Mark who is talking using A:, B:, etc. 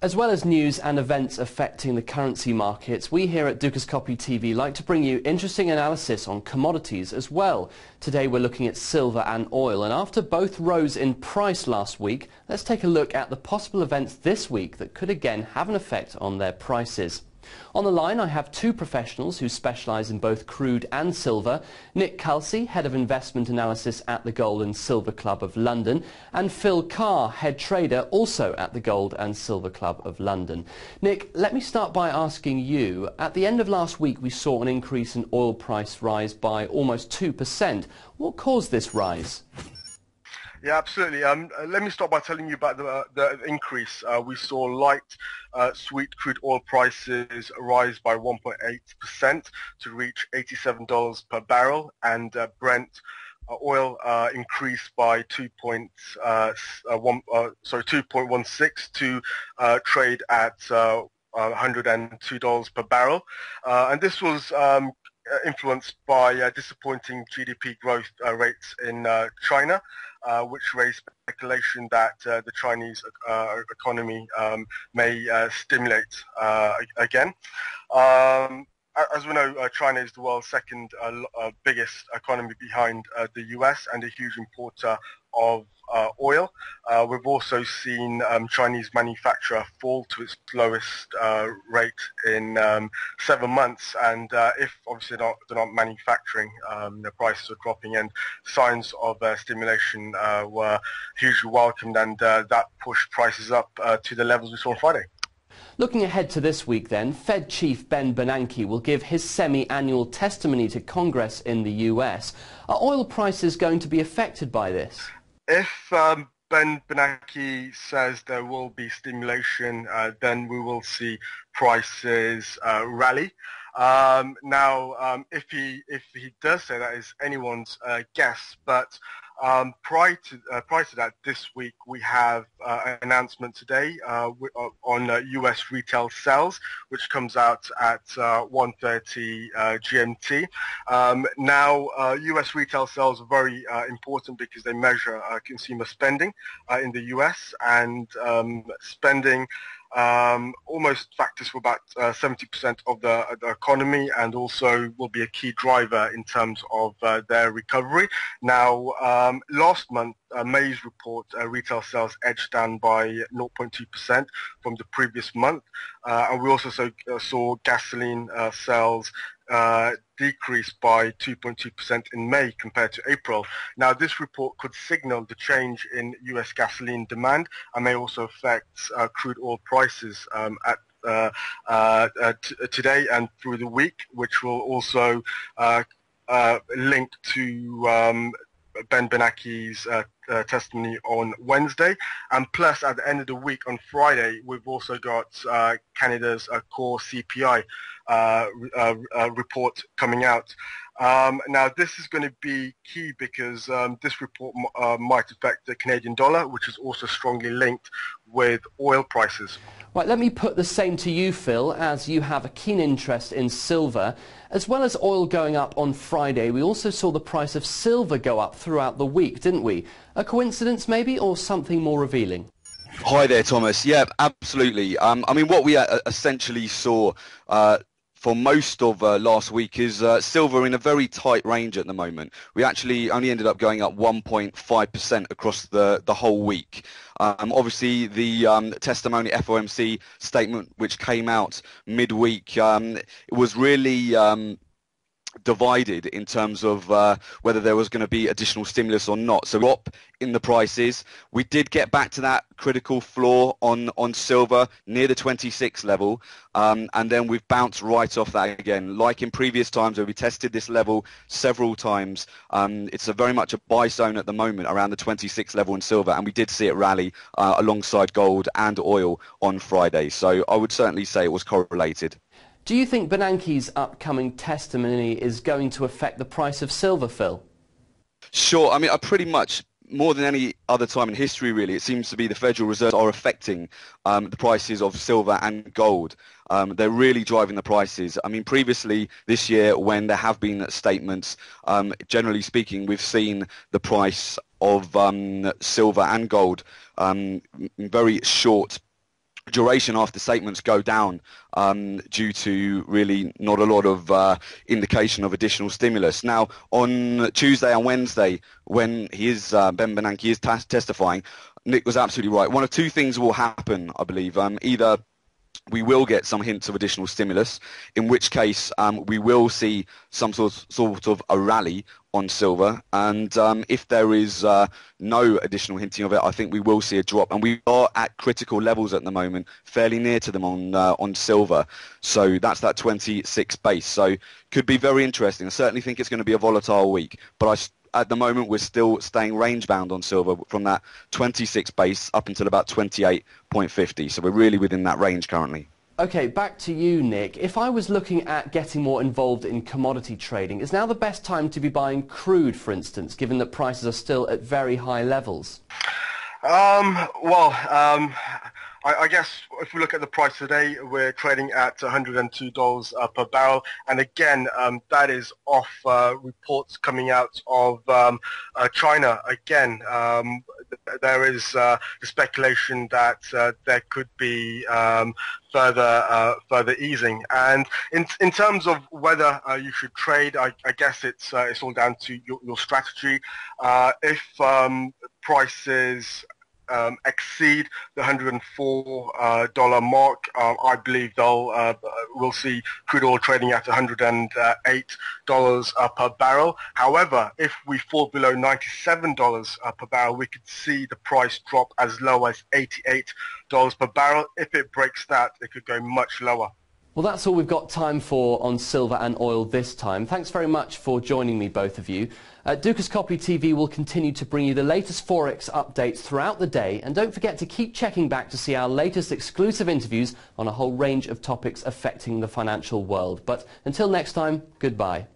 A: As well as news and events affecting the currency markets, we here at Dukascopy TV like to bring you interesting analysis on commodities as well. Today we're looking at silver and oil, and after both rose in price last week, let's take a look at the possible events this week that could again have an effect on their prices. On the line I have two professionals who specialise in both crude and silver. Nick Kelsey, Head of Investment Analysis at the Gold and Silver Club of London, and Phil Carr, Head Trader also at the Gold and Silver Club of London. Nick, let me start by asking you, at the end of last week we saw an increase in oil price rise by almost 2%. What caused this rise?
B: Yeah, absolutely. Let me start by telling you about the increase. We saw light sweet crude oil prices rise by 1.8% to reach $87 per barrel, and Brent oil increased by 2.16 to trade at $102 per barrel, and this was influenced by disappointing GDP growth rates in China, which raised speculation that the Chinese economy may stimulate again. As we know, China is the world's second biggest economy behind the US and a huge importer of oil. We've also seen Chinese manufacture fall to its lowest rate in 7 months, and if obviously they're not manufacturing, the prices are dropping, and signs of stimulation were hugely welcomed, and that pushed prices up to the levels we saw on Friday.
A: Looking ahead to this week then, Fed Chief Ben Bernanke will give his semi-annual testimony to Congress in the US. Are oil prices going to be affected by this?
B: If Ben Bernanke says there will be stimulation, then we will see prices rally. Now, if he does say that, is anyone's guess, but prior to that, this week we have an announcement today on US retail sales, which comes out at 1:30 GMT. Now, US retail sales are very important because they measure consumer spending in the US, and spending almost factors for about 70% of the economy, and also will be a key driver in terms of their recovery. Now, last month, May's report, retail sales edged down by 0.2% from the previous month, and we also saw gasoline sales decreased by 2.2% in May compared to April. Now, this report could signal the change in US gasoline demand and may also affect crude oil prices today and through the week, which will also link to Ben Bernanke's testimony on Wednesday. And plus, at the end of the week on Friday, we've also got Canada's core CPI report coming out. Now, this is going to be key because this report might affect the Canadian dollar, which is also strongly linked with oil prices.
A: Right, let me put the same to you, Phil, as you have a keen interest in silver. As well as oil going up on Friday, we also saw the price of silver go up throughout the week, didn't we? A coincidence maybe, or something more revealing?
C: Hi there, Thomas. Yeah, absolutely. I mean, what we essentially saw for most of last week is silver in a very tight range at the moment. We actually only ended up going up 1.5% across the whole week. Obviously, the testimony FOMC statement, which came out midweek, it was really divided in terms of whether there was going to be additional stimulus or not. So drop in the prices. We did get back to that critical floor on silver near the 26 level, and then we've bounced right off that again. Like in previous times where we tested this level several times, it's very much a buy zone at the moment around the 26 level in silver, and we did see it rally alongside gold and oil on Friday. So I would certainly say it was correlated.
A: Do you think Bernanke's upcoming testimony is going to affect the price of silver, Phil?
C: Sure. I mean, pretty much more than any other time in history, really, it seems to be the Federal Reserve are affecting the prices of silver and gold. They're really driving the prices. I mean, previously this year, when there have been statements, generally speaking, we've seen the price of silver and gold in very short duration after statements go down due to really not a lot of indication of additional stimulus. Now, on Tuesday and Wednesday, when Ben Bernanke is testifying, Nick was absolutely right. One of two things will happen, I believe. Either we will get some hints of additional stimulus, in which case we will see some sort of a rally on silver, and if there is no additional hinting of it, I think we will see a drop, and we are at critical levels at the moment, fairly near to them on silver. So that's that 26 base. So could be very interesting. I certainly think it's going to be a volatile week, but at the moment we're still staying range bound on silver from that 26 base up until about 28.50. So we're really within that range currently.
A: Okay, back to you, Nick. If I was looking at getting more involved in commodity trading, is now the best time to be buying crude, for instance, given that prices are still at very high levels?
B: I guess if we look at the price today, we're trading at $102 per barrel, and again, that is off reports coming out of China. Again, there is the speculation that there could be further easing. And in terms of whether you should trade, I guess it's all down to your strategy. If prices exceed the $104 mark, I believe we'll see crude oil trading at $108 per barrel. However, if we fall below $97 per barrel, we could see the price drop as low as $88 per barrel. If it breaks that, it could go much lower.
A: Well, that's all we've got time for on silver and oil this time. Thanks very much for joining me, both of you. Dukascopy TV will continue to bring you the latest Forex updates throughout the day, and don't forget to keep checking back to see our latest exclusive interviews on a whole range of topics affecting the financial world. But until next time, goodbye.